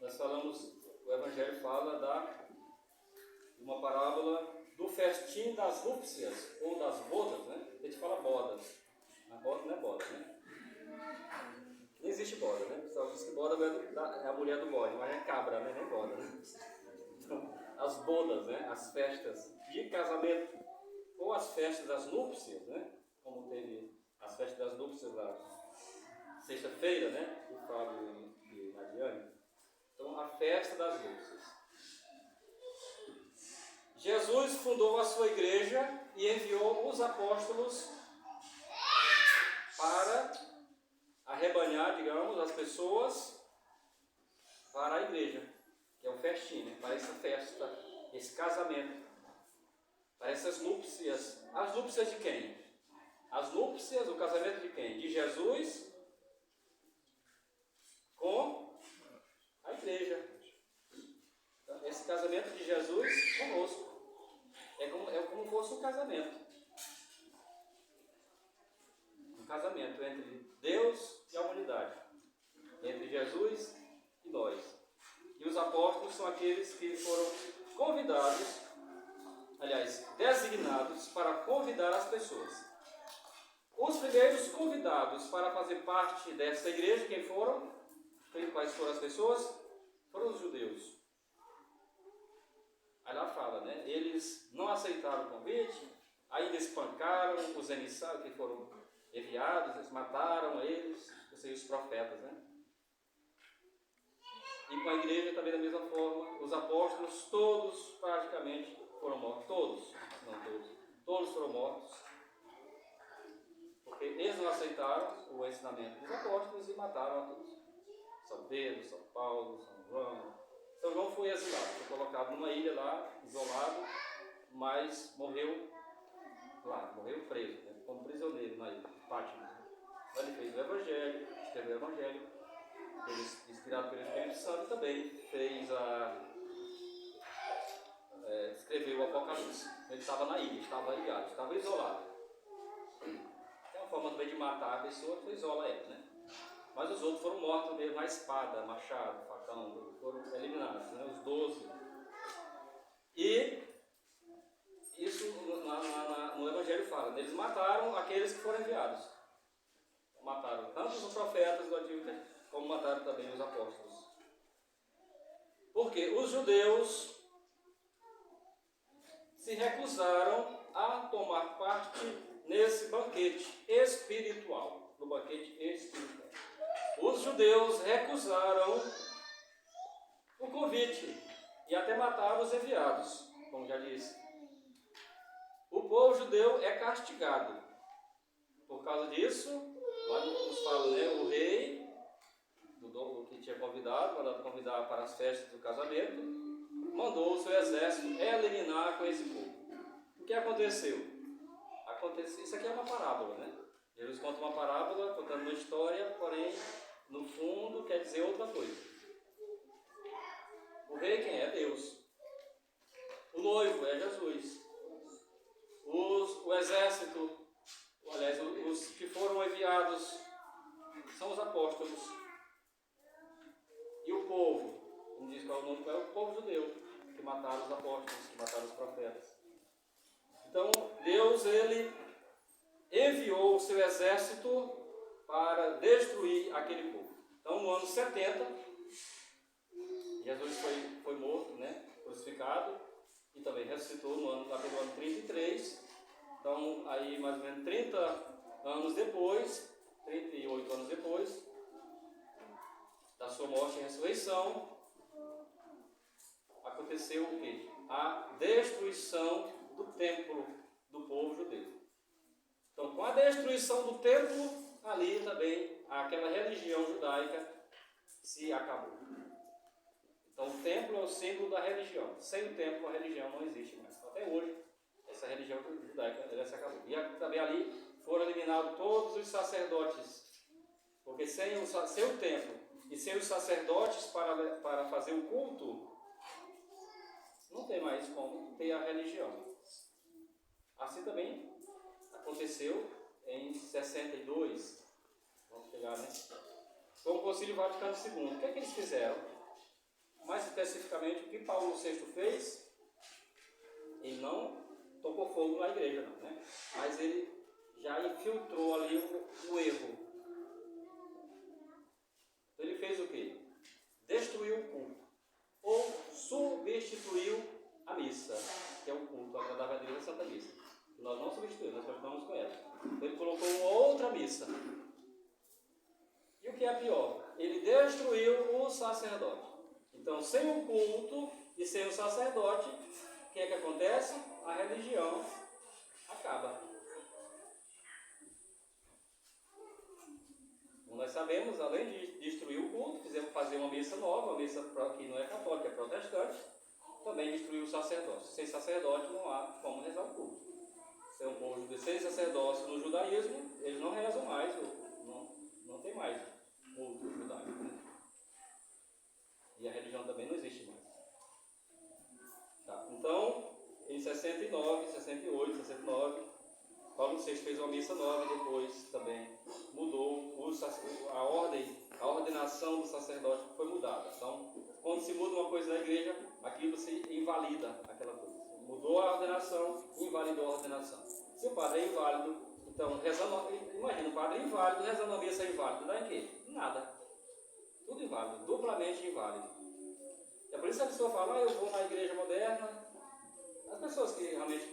Nós falamos, o Evangelho fala de uma parábola do festim das núpcias, ou das bodas, né? A gente fala bodas, mas boda não é boda, né? Não existe boda, né? O pessoal diz que boda é a mulher do bode, mas é cabra, né? Nem boda, né? Então, as bodas, né? As festas de casamento, ou as festas das núpcias, né? Como teve as festas das núpcias lá, sexta-feira, né? Do Fábio e Nadiane. Então, a festa das núpcias. Jesus fundou a sua igreja e enviou os apóstolos para arrebanhar, digamos, as pessoas para a igreja, que é o festim, né? Para essa festa, esse casamento, para essas núpcias. As núpcias de quem? As núpcias, o casamento de quem? De Jesus com a igreja. Então, esse casamento de Jesus conosco. É como fosse um casamento. Um casamento entre Deus e a humanidade. Entre Jesus e nós. E os apóstolos são aqueles que foram convidados, aliás, designados para convidar as pessoas. Os primeiros convidados para fazer parte dessa igreja, quem foram? Quais foram as pessoas? Foram os judeus. Aí lá fala, né? Eles não aceitaram o convite, ainda espancaram os emissários que foram enviados, eles mataram eles, ou seja, os profetas, né? E com a igreja também da mesma forma, os apóstolos todos praticamente foram mortos, todos, não todos, todos foram mortos, porque eles não aceitaram o ensinamento dos apóstolos e mataram a todos. São Pedro, São Paulo, São João. São João foi exilado, foi colocado numa ilha lá, isolado, mas morreu lá, morreu preso, né? Como prisioneiro na ilha, Patmos. Ele fez o Evangelho, escreveu o Evangelho, inspirado pelo Espírito Santo, também fez escreveu o Apocalipse. Ele estava na ilha, estava ligado, estava isolado. É uma forma também de matar a pessoa, que isola ela, né? Mas os outros foram mortos mesmo, na espada, machado, facão, foram eliminados, né? Os 12. E isso no Evangelho fala, né? Eles mataram aqueles que foram enviados. Mataram tanto os profetas do Antigo Testamento, como mataram também os apóstolos. Porque os judeus se recusaram a tomar parte nesse banquete espiritual, no banquete espiritual. Os judeus recusaram o convite e até mataram os enviados, como já disse. O povo judeu é castigado. Por causa disso, lá nos fala, né, o rei, que tinha mandado convidar para as festas do casamento, mandou o seu exército eliminar com esse povo. O que aconteceu? Isso aqui é uma parábola, né? Jesus conta uma parábola, contando uma história, porém, no fundo, quer dizer outra coisa. O rei quem é? Deus. O noivo é Jesus. O exército, aliás, os que foram enviados são os apóstolos. E o povo, como diz qual é o nome, é o povo judeu, que mataram os apóstolos, que mataram os profetas. Então, Deus, ele enviou o seu exército para destruir aquele povo. Então, no ano 70, Jesus foi morto, né, crucificado, e também ressuscitou no ano 33. Então, aí mais ou menos 30 anos depois, 38 anos depois da sua morte e ressurreição, aconteceu o quê? A destruição do templo do povo judeu. Então, com a destruição do templo, ali também aquela religião judaica se acabou. Então, o templo é o símbolo da religião. Sem o templo, a religião não existe mais. Até hoje, essa religião judaica ela se acabou. E também ali foram eliminados todos os sacerdotes. Porque sem o templo e sem os sacerdotes para fazer o culto, não tem mais como ter a religião. Assim também aconteceu em 62. Vamos pegar, né? Com o Concílio Vaticano II. O que é que eles fizeram? mais especificamente, o que Paulo VI fez, ele não tocou fogo na igreja, não, né? Mas ele já infiltrou ali o erro. Então ele fez o quê? Destruiu o culto, ou substituiu a missa, que é o culto agradável a Deus, a Santa Missa. Nós não substituímos, nós continuamos com ela. Então ele colocou uma outra missa. E o que é pior? Ele destruiu o sacerdote. Então, sem o culto e sem o sacerdote, o que é que acontece? A religião acaba. Como nós sabemos, além de destruir o culto, fizemos fazer uma missa nova, uma missa que não é católica, é protestante, também destruiu o sacerdócio. Sem sacerdote não há como rezar o culto. Se é um povo de sem sacerdócio no judaísmo, eles não rezam mais, não tem mais culto judaico. Né? E a religião também não existe mais. Tá. Então, em 69, 68, 69, Paulo VI fez uma missa nova e depois também mudou a ordenação do sacerdote foi mudada. Então, quando se muda uma coisa na igreja, aquilo se invalida aquela coisa. Mudou a ordenação, invalidou a ordenação. Se o padre é inválido, então, imagina, o padre é inválido, rezando a missa é inválido, dá em quê? Nada. Tudo inválido, duplamente inválido. É por isso que a pessoa fala, eu vou na igreja moderna. As pessoas que realmente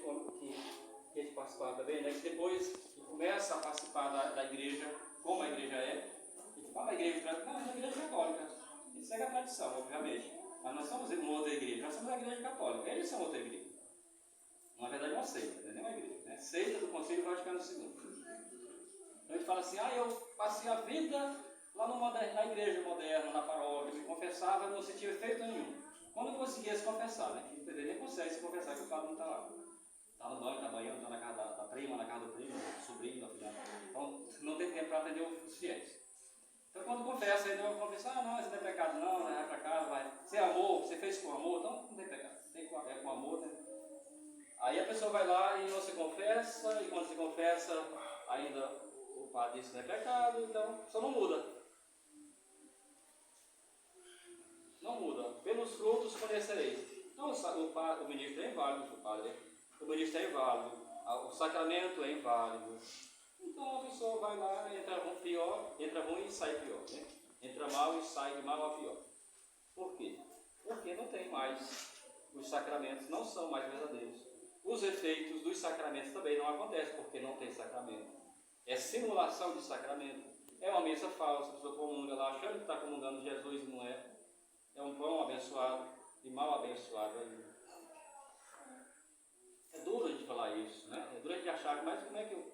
que participaram também, né, que depois começa a participar da igreja, como a igreja é, e fala a igreja, não, é a igreja católica. Isso segue a tradição, obviamente. Mas nós somos uma outra igreja, nós somos a igreja católica, eles são outra igreja. Na verdade é uma seita, não é nem uma igreja, né? Seita do Concílio Vaticano II. Então a gente fala assim, eu passei a vida lá na igreja moderna, na paróquia, me confessava, não sentia efeito nenhum. Quando eu conseguia se confessar, né? Que nem consegue se confessar que o padre não está lá. Está no banho, está banhando, está na casa da prima, na casa do primo, do sobrinho, da filha. Então não tem tempo para atender os fiéis. Então quando confessa, aí eu confesso, não, isso não é pecado não, vai para casa, vai. Você amou, você fez com amor, então não tem pecado. Tem com amor, né? Aí a pessoa vai lá e não se confessa, e quando se confessa, ainda o padre diz que não é pecado, então só não muda. Não muda. Pelos frutos conhecereis. Então o ministro é inválido, o ministro é inválido, o sacramento é inválido. Então a pessoa vai lá, entra ruim e sai pior. Né? Entra mal e sai de mal a pior. Por quê? Porque não tem mais. Os sacramentos não são mais verdadeiros. Os efeitos dos sacramentos também não acontecem porque não tem sacramento. É simulação de sacramento. É uma missa falsa, a pessoa comunga lá achando que está comungando Jesus e não é. É um pão abençoado e mal abençoado ainda. É duro de falar isso, né? É duro de achar, mas como é que eu...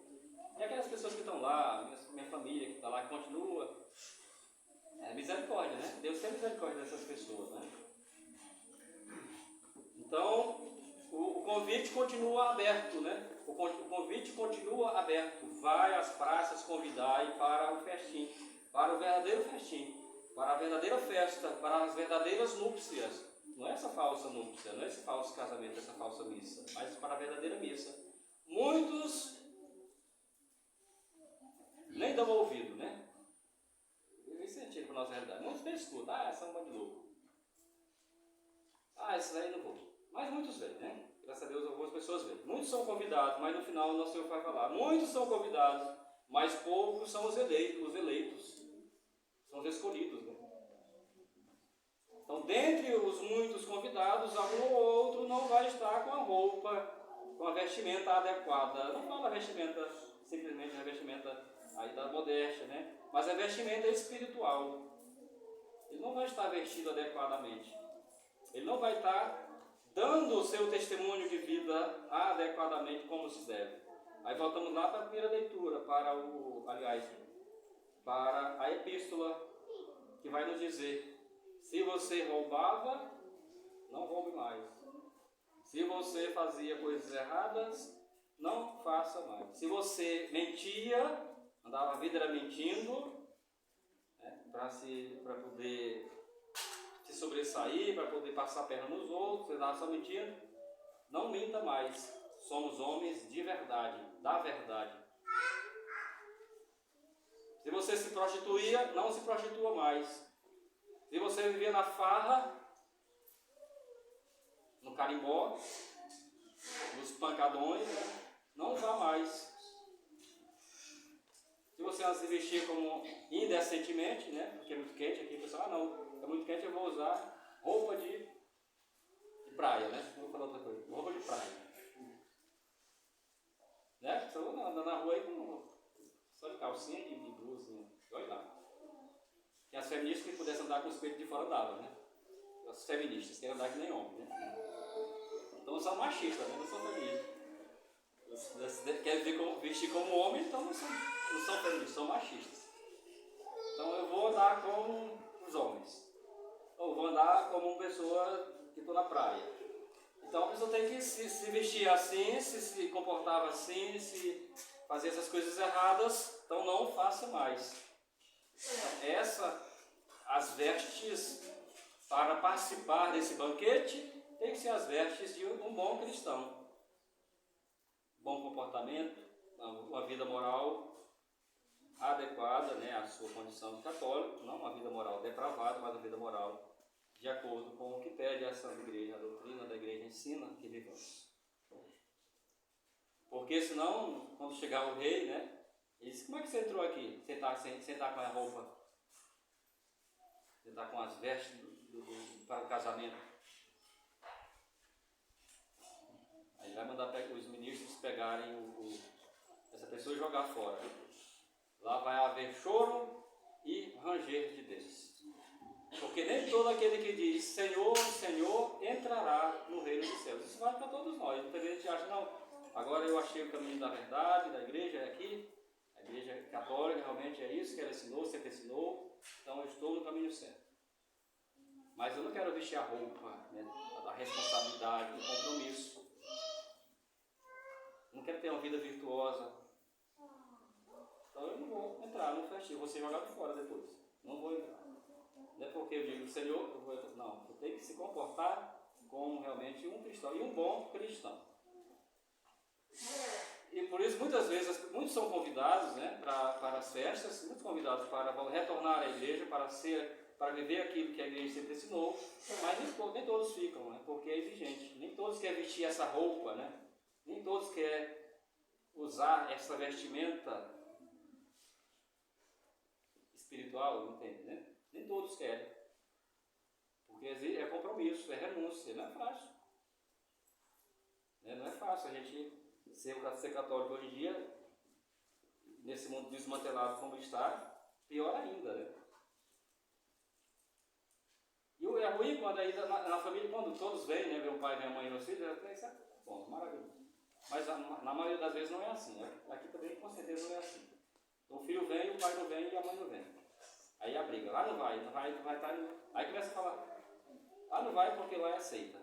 E aquelas pessoas que estão lá, minha família que está lá, que continua. É misericórdia, né? Deus tem misericórdia dessas pessoas, né? Então, o convite continua aberto, né? O convite continua aberto. Vai às praças convidar para o festim, para o verdadeiro festim, para a verdadeira festa, para as verdadeiras núpcias. Não é essa falsa núpcia, não é esse falso casamento, essa falsa missa, mas para a verdadeira missa. Muitos nem dão ouvido, né? Isso é tipo para a nossa realidade. Muitos nem escutam, essa é uma de louco. Isso daí não vou. Mas muitos vêm, né? Graças a Deus algumas pessoas vêm. Muitos são convidados, mas no final o nosso Senhor vai falar. Muitos são convidados, mas poucos são os eleitos. São os escolhidos, né? Então, dentre os muitos convidados, algum ou outro não vai estar com a roupa, com a vestimenta adequada. Não fala vestimenta, simplesmente a vestimenta aí da modéstia, né? Mas a vestimenta espiritual. Ele não vai estar vestido adequadamente. Ele não vai estar dando o seu testemunho de vida adequadamente como se deve. Aí voltamos lá para a primeira leitura, para a epístola, que vai nos dizer: se você roubava, não roube mais. Se você fazia coisas erradas, não faça mais. Se você mentia, andava a vida era mentindo, né, para poder se sobressair, para poder passar a perna nos outros, você estava só mentindo, não minta mais. Somos homens de verdade, da verdade. Se você se prostituía, não se prostitua mais. Se você vivia na farra, carimbó, nos pancadões, né? Não vá mais. Se você se vestir como indecentemente, né? Porque é muito quente aqui, o pessoal, não, é muito quente, eu vou usar roupa de praia, né? Vou falar outra coisa, roupa de praia. Né? Você anda na rua aí com só de calcinha e de blusinha, olha lá. E as feministas que pudessem andar com os peitos de fora andavam, né? As feministas querem andar que nem homem, né? Então são machistas, né? Não são feministas. Querem vestir como homem, então não são feministas, são machistas. Então eu vou andar como os homens. Ou vou andar como uma pessoa que estou na praia. Então a pessoa tem que se vestir assim, se comportar assim, se fazer essas coisas erradas, então não faça mais. Então, as vestes para participar desse banquete tem que ser as vestes de um bom cristão. Bom comportamento, uma vida moral adequada, né, à sua condição de católico, não uma vida moral depravada, mas uma vida moral de acordo com o que pede a Santa Igreja, a doutrina da Igreja ensina que vivamos. Porque senão, quando chegar o rei, né, ele diz, como é que você entrou aqui? Você está com a roupa, você está com as vestes para o casamento. Aí vai mandar os ministros pegarem essa pessoa e jogar fora. Lá vai haver choro e ranger de dentes. Porque nem todo aquele que diz Senhor, Senhor, entrará no reino dos céus. Isso vale para todos nós. Muitas vezes a gente acha, não, agora eu achei o caminho da verdade, da igreja, é aqui. A igreja católica realmente é isso que ela ensinou, sempre ensinou. Então eu estou no caminho certo. Mas eu não quero vestir a roupa, né, da responsabilidade, do compromisso. Não quero ter uma vida virtuosa. Então eu não vou entrar no festim, vou ser jogado fora depois. Não vou entrar. Não é porque eu digo, Senhor, eu vou entrar. Não, você tem que se comportar como realmente um cristão e um bom cristão. E por isso muitas vezes, muitos são convidados, né, para as festas, muitos convidados para retornar à igreja, para viver aquilo que a igreja sempre ensinou, mas nem todos ficam, né, porque é exigente. Nem todos querem vestir essa roupa, né? Nem todos querem usar essa vestimenta espiritual, entende, né? Nem todos querem. Porque é compromisso, é renúncia, não é fácil. Não é fácil a gente ser católico hoje em dia, nesse mundo desmantelado como está, pior ainda, né? E é ruim quando ainda na família, quando todos vêm, né? Vê o pai, vê a mãe e os filhos, isso é bom, maravilhoso. Mas na maioria das vezes não é assim, né? Aqui também com certeza não é assim. Então o filho vem, o pai não vem e a mãe não vem. Aí a briga, lá não vai estar. Aí começa a falar, lá não vai porque lá é aceita.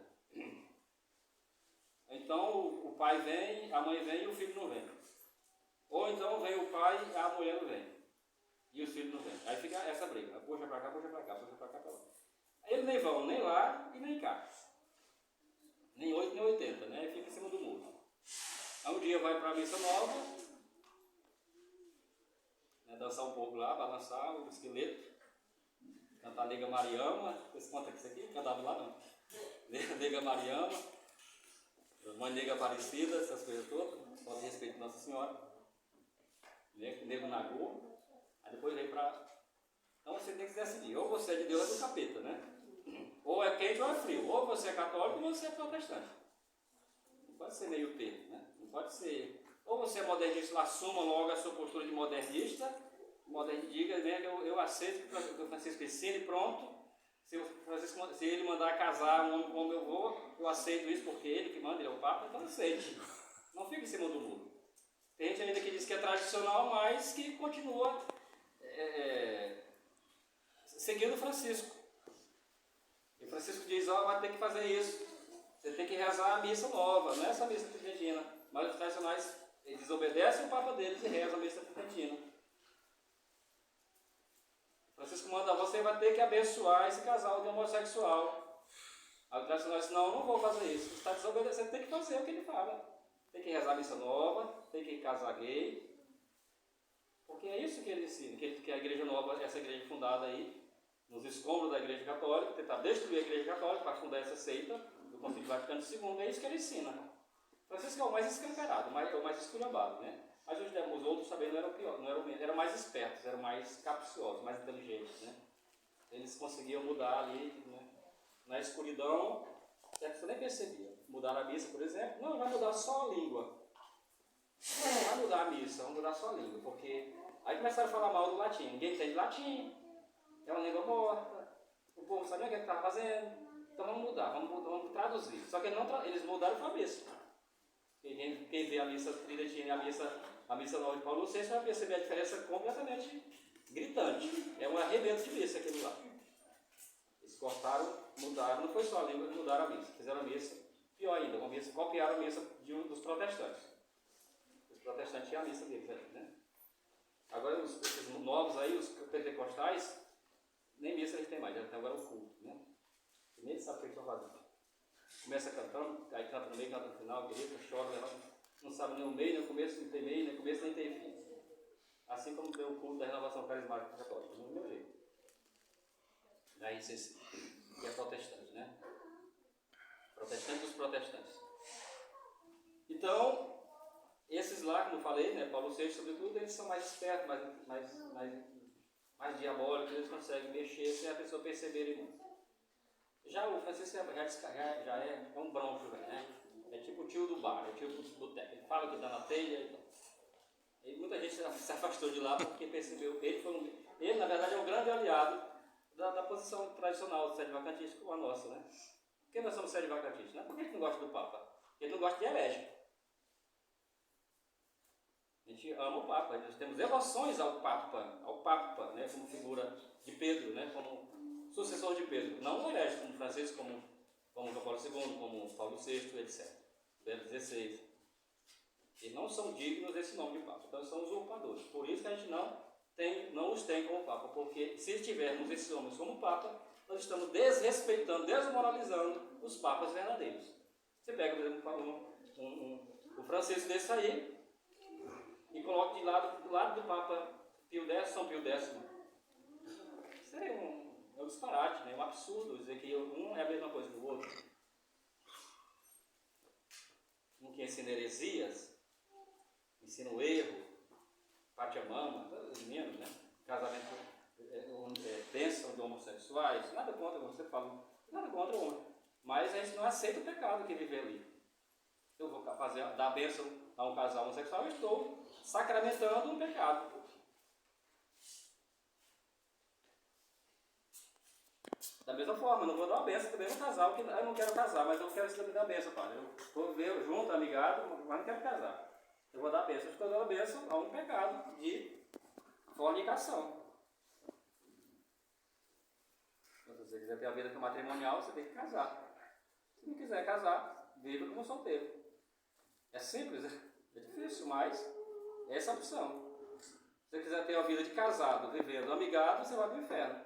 Então o pai vem, a mãe vem e o filho não vem. Ou então vem o pai e a mulher não vem. E os filhos não vêm. Aí fica essa briga, puxa pra cá, puxa pra cá, puxa pra cá, pra lá. Aí eles nem vão nem lá e nem cá. Nem 8 nem 80, né? Aí fica em cima do muro. Aí um dia vai para a missa nova, né, dançar um pouco lá, balançar o esqueleto, cantar Nega Mariama. Vocês contam isso aqui? Cantava lá não. Nega Mariama, Mãe Nega Aparecida, essas coisas todas, só de respeito a Nossa Senhora. Nego Nagô. Aí depois vem para. Então você tem que decidir, ou você é de Deus ou é do capeta, né? Ou é quente ou é frio, ou você é católico ou você é protestante. Não pode ser meio termo, né? Não pode ser. Ou você é modernista, assuma logo a sua postura de modernista, diga, né, que eu aceito o que o Francisco ensina e pronto. Se ele mandar casar um homem como eu vou, eu aceito isso porque ele que manda, ele é o Papa, então aceite. Não fique em cima do muro. Tem gente ainda que diz que é tradicional, mas que continua seguindo Francisco. E Francisco diz, vai ter que fazer isso. Você tem que rezar a missa nova, não é essa missa tridentina. Mas os tradicionais, eles desobedecem o Papa deles e rezam a missa tridentina. Francisco manda, você vai ter que abençoar esse casal de homossexual. Aí os tradicionais dizem, não, eu não vou fazer isso. Você está desobedecendo, tem que fazer o que ele fala. Tem que rezar a missa nova, tem que casar gay. Porque é isso que ele ensina, que a igreja nova, essa igreja fundada aí, nos escombros da igreja católica, tentar destruir a igreja católica para fundar essa seita do Concílio Vaticano II, é isso que ele ensina. Francisco é o mais escancarado, o mais esculhambado, né? Mas os outros também não eram pior, eram mais espertos, eram mais capciosos, mais inteligentes, né? Eles conseguiam mudar ali, né? Na escuridão, a pessoa nem percebia. Mudar a missa, por exemplo, não, vai mudar só a língua. Não vai mudar a missa, vai mudar só a língua, porque aí começaram a falar mal do latim. Ninguém entende latim, é uma língua morta, o povo não sabia o que estava fazendo, então vamos mudar, vamos traduzir. Só que eles mudaram para a missa. Quem vê a missa tridentina e a missa nova de Paulo VI vai perceber a diferença completamente gritante. É um arrebento de missa aquilo lá. Eles cortaram, mudaram, não foi só a língua, mudaram a missa. Fizeram a missa, pior ainda, copiaram a missa dos protestantes. Os protestantes tinham a missa deles, né? Agora esses novos aí, os pentecostais, nem missa eles têm mais, já tem agora o culto, né? E nem sabe o que eles estão fazendo. Começa cantando, aí canta no meio, canta no final, grita, chora, não sabe nem o meio, nem o começo, nem tem meio, nem o começo, nem tem fim. Assim como deu o culto da renovação carismática católica, do meu jeito. Da ICC, que é protestante, né? Protestante dos protestantes. Então, esses lá, como eu falei, né, Paulo VI, sobretudo, eles são mais espertos, mais diabólicos, eles conseguem mexer sem a pessoa perceber muito. Já o Francisco já é um bronco, né? É tipo o tio do bar, é tipo o tio do boteco. Ele fala que está na telha e tal. E muita gente se afastou de lá porque percebeu que ele na verdade, é um grande aliado da posição tradicional do sede-vacantista como a nossa, né? Por que nós somos sede-vacantistas? Não é porque a gente não gosta do Papa, porque a gente não gosta de herege. A gente ama o Papa, nós temos devoções ao Papa, né? Como figura de Pedro, né? Como sucessor de Pedro, não herege como Francisco, como João Paulo II, como Paulo VI, etc. Bento XVI. Eles não são dignos desse nome de Papa, então são usurpadores. Por isso que a gente não os tem como Papa, porque se tivermos esses homens como Papa, nós estamos desrespeitando, desmoralizando os Papas verdadeiros. Você pega, por exemplo, o Francisco desse aí e coloca do lado do Papa Pio X, São Pio X. Isso é um disparate, né? Um absurdo dizer que um é a mesma coisa do outro. Um que ensina heresias, ensina o erro, Pachamama, menos, né? Casamento, bênção de homossexuais, nada contra, você fala, nada contra o homem. Mas a gente não aceita o pecado que vive ali. Eu vou dar bênção a um casal homossexual, eu estou sacramentando um pecado. Da mesma forma, eu não vou dar uma benção também no casal, que eu não quero casar, mas eu quero me dar a benção, padre. Eu estou junto, amigado, mas não quero casar. Eu vou dar a benção, estou dando a benção a um pecado de fornicação. Então, se você quiser ter a vida matrimonial, você tem que casar. Se não quiser casar, viva como solteiro. É simples, é difícil, mas essa é a opção. Se você quiser ter a vida de casado, vivendo amigado, você vai para o inferno.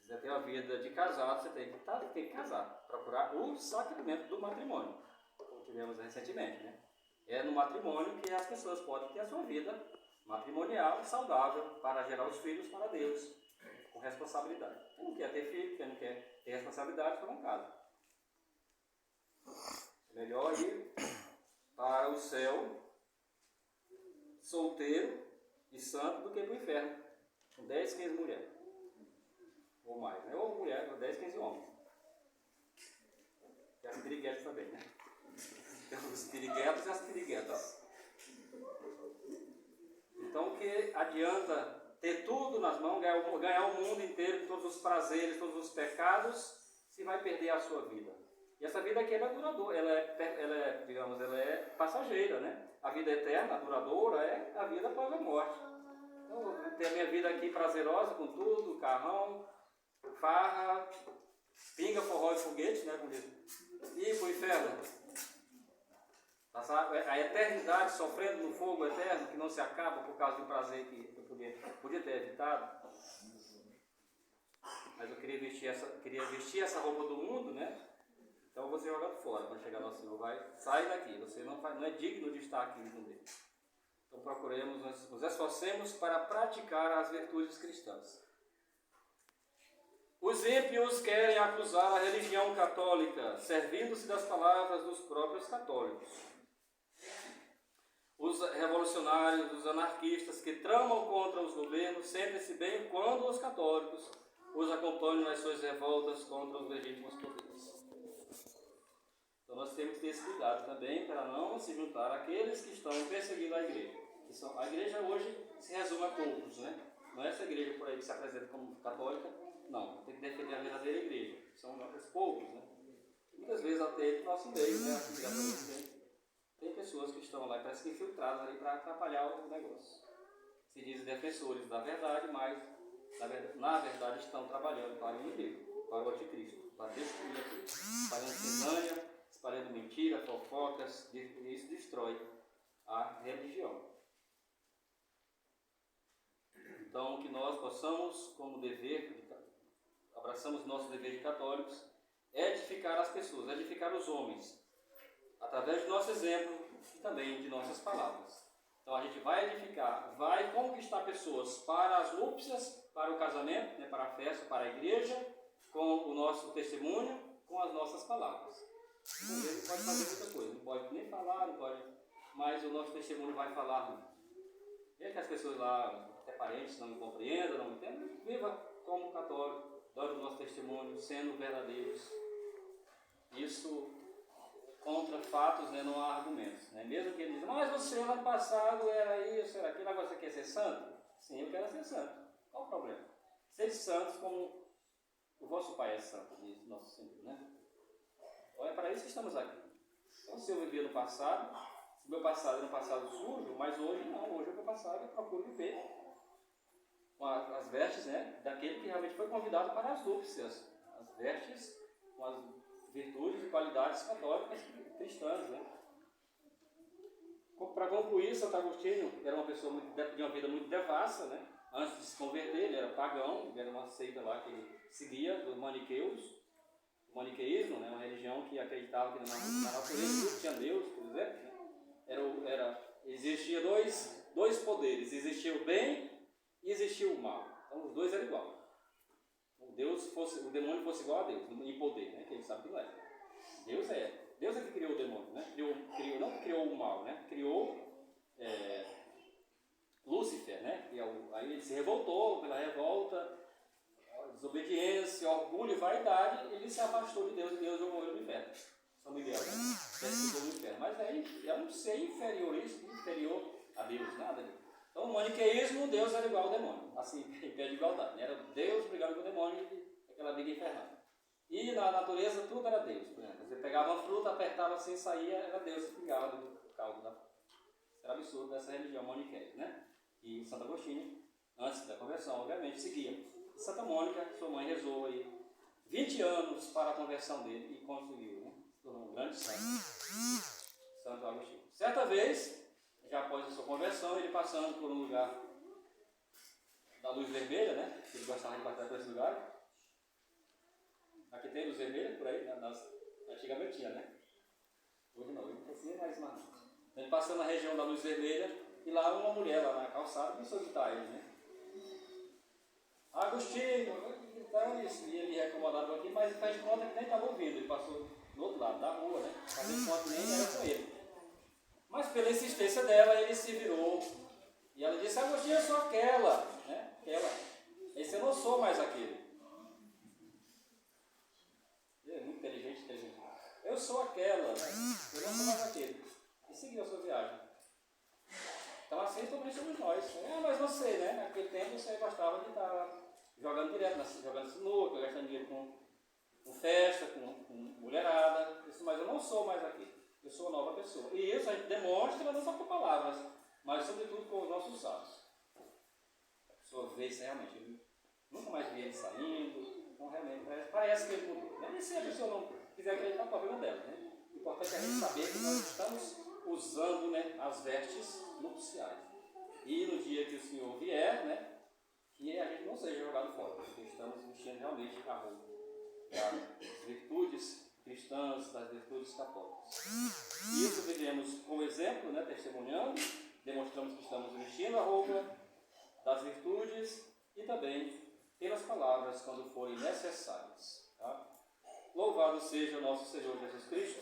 Se você tem a vida de casado, você tem que casar, procurar o sacramento do matrimônio, como tivemos recentemente, né? É no matrimônio que as pessoas podem ter a sua vida matrimonial saudável para gerar os filhos para Deus, com responsabilidade. Quem não quer ter filho, quem não quer ter responsabilidade, para não casa. É melhor ir para o céu solteiro e santo do que para o inferno, com 10, 15 mulheres. Ou mais, né? Ou mulher, 10, 15 homens. E as piriguetas também, né? Tem os piriguetos e as piriguetas. Então, o que adianta ter tudo nas mãos, ganhar o mundo inteiro, todos os prazeres, todos os pecados, se vai perder a sua vida? E essa vida aqui ela é duradoura, ela é passageira, né? A vida eterna, duradoura, é a vida após a morte. Então, ter a minha vida aqui prazerosa com tudo, carrão, farra, pinga, forró e foguete, né? E ir para o inferno. Passar a eternidade sofrendo no fogo eterno que não se acaba por causa do prazer que eu podia ter evitado. Mas eu queria vestir essa roupa do mundo, né? Então eu vou ser jogado fora quando chegar nosso Senhor. Sai daqui, você não é digno de estar aqui no meio. Então procuremos, nos esforcemos para praticar as virtudes cristãs. Os ímpios querem acusar a religião católica, servindo-se das palavras dos próprios católicos. Os revolucionários, os anarquistas que tramam contra os governos sentem-se bem quando os católicos os acompanham nas suas revoltas contra os legítimos poderes. Então nós temos que ter esse cuidado também para não se juntar àqueles que estão perseguindo a igreja. A igreja hoje se resume a poucos, né? Não é essa igreja por aí que se apresenta como católica, não. Tem que defender a verdadeira igreja. São os poucos, né? Muitas vezes até no nosso meio, né? Tem pessoas que estão lá, parece que infiltradas ali para atrapalhar o negócio. Se dizem defensores da verdade, mas na verdade estão trabalhando para o inimigo, para o anticristo, para destruir aquilo, espalhando cisânia, espalhando mentira, fofocas, e isso destrói a religião. Então, que nós possamos, como dever, abraçamos o nosso dever de católicos, edificar as pessoas, edificar os homens, através do nosso exemplo e também de nossas palavras. Então a gente vai edificar, vai conquistar pessoas para as núpcias, para o casamento, né, para a festa, para a igreja, com o nosso testemunho, com as nossas palavras. Então, ele pode fazer muita coisa, não pode nem falar, não pode, mas o nosso testemunho vai falar muito. Mesmo que as pessoas lá, até parentes, não me compreendam, não me entendam, viva como católico, dando o nosso testemunho, sendo verdadeiros. Isso contra fatos, né, não há argumentos. Né? Mesmo que ele diga, mas você ano passado era isso, era aquilo, agora você quer ser santo? Sim, eu quero ser santo. Qual o problema? Ser santos como o vosso Pai é santo, diz nosso Senhor. Né? Então é para isso que estamos aqui. Então se eu vivia no passado, se meu passado era um passado sujo, mas hoje não, hoje o meu passado eu procuro viver com as vestes, né, daquele que realmente foi convidado para as núpcias. As vestes com as virtudes e qualidades católicas cristãs, né? Para concluir, Santo Agostinho era uma pessoa de uma vida muito devassa, né? Antes de se converter, ele era pagão, era uma seita lá que ele seguia, dos maniqueus. O maniqueísmo, né? Uma religião que acreditava que na natureza tinha Deus, por exemplo. Né? Existia dois poderes, existia o bem e existia o mal. Então os dois eram igual. O demônio fosse igual a Deus, em poder, né? Que ele sabe que não é. Deus é que criou o demônio, né? Não criou o mal, né? Criou Lúcifer, né? Aí ele se revoltou pela revolta, desobediência, orgulho e vaidade, ele se afastou de Deus e Deus jogou ele no inferno. São Miguel, né? No inferno. Mas aí é um ser inferior a Deus, nada. Então, o maniqueísmo, Deus era igual ao demônio, assim, em pé de igualdade. Né? Era Deus brigando com o demônio e aquela briga infernal. E na natureza, tudo era Deus. Por exemplo, você pegava uma fruta, apertava assim, saía, era Deus que brigava do caldo da fruta. Isso era absurdo dessa religião maniqueia, né? E Santo Agostinho, antes da conversão, obviamente, seguia. E Santa Mônica, sua mãe, rezou aí 20 anos para a conversão dele e conseguiu, né? Se tornou um grande santo. Santo Agostinho. Certa vez, já após a sua conversão, ele passando por um lugar da luz vermelha, né? Ele gostava de passar por esse lugar. Aqui tem luz vermelha por aí, antigamente tinha, né? Hoje não, hoje não precisa mais nada. Ele passando na região da luz vermelha e lá uma mulher lá na calçada começou a gritar ele, né? Agostinho, então isso. E ele recomendado aqui, mas ele faz de conta que nem estava ouvindo. Ele passou do outro lado da rua, né? Fazendo de conta que nem era com ele. Mas pela insistência dela, ele se virou. E ela disse, Agostinho, eu sou aquela, né? Aquela. Esse eu não sou mais aquele. Ele é muito inteligente. Eu sou aquela, né? Eu não sou mais aquele. E seguiu a sua viagem. Então assim também somos nós. Mas você, né? Naquele tempo você gostava de estar jogando direto, jogando sinuca, gastando dinheiro com festa, com mulherada. Mas eu não sou mais aquele. Eu sou uma nova pessoa. E isso a gente demonstra não só com palavras, mas sobretudo com os nossos atos. A pessoa vê isso realmente. Eu nunca mais vi ele saindo. Então realmente parece que ele mudou. E se a pessoa não quiser acreditar, o problema dela. Né? O importante é a gente saber que nós estamos usando, né, as vestes nupciais. E no dia que o Senhor vier, né, que a gente não seja jogado fora. Porque estamos vestindo realmente a roupa das virtudes cristãs, das virtudes católicas. E isso vivemos como exemplo, né, testemunhando, demonstramos que estamos vestindo a roupa das virtudes e também pelas palavras, quando forem necessárias. necessárias. Tá? Louvado seja o nosso Senhor Jesus Cristo.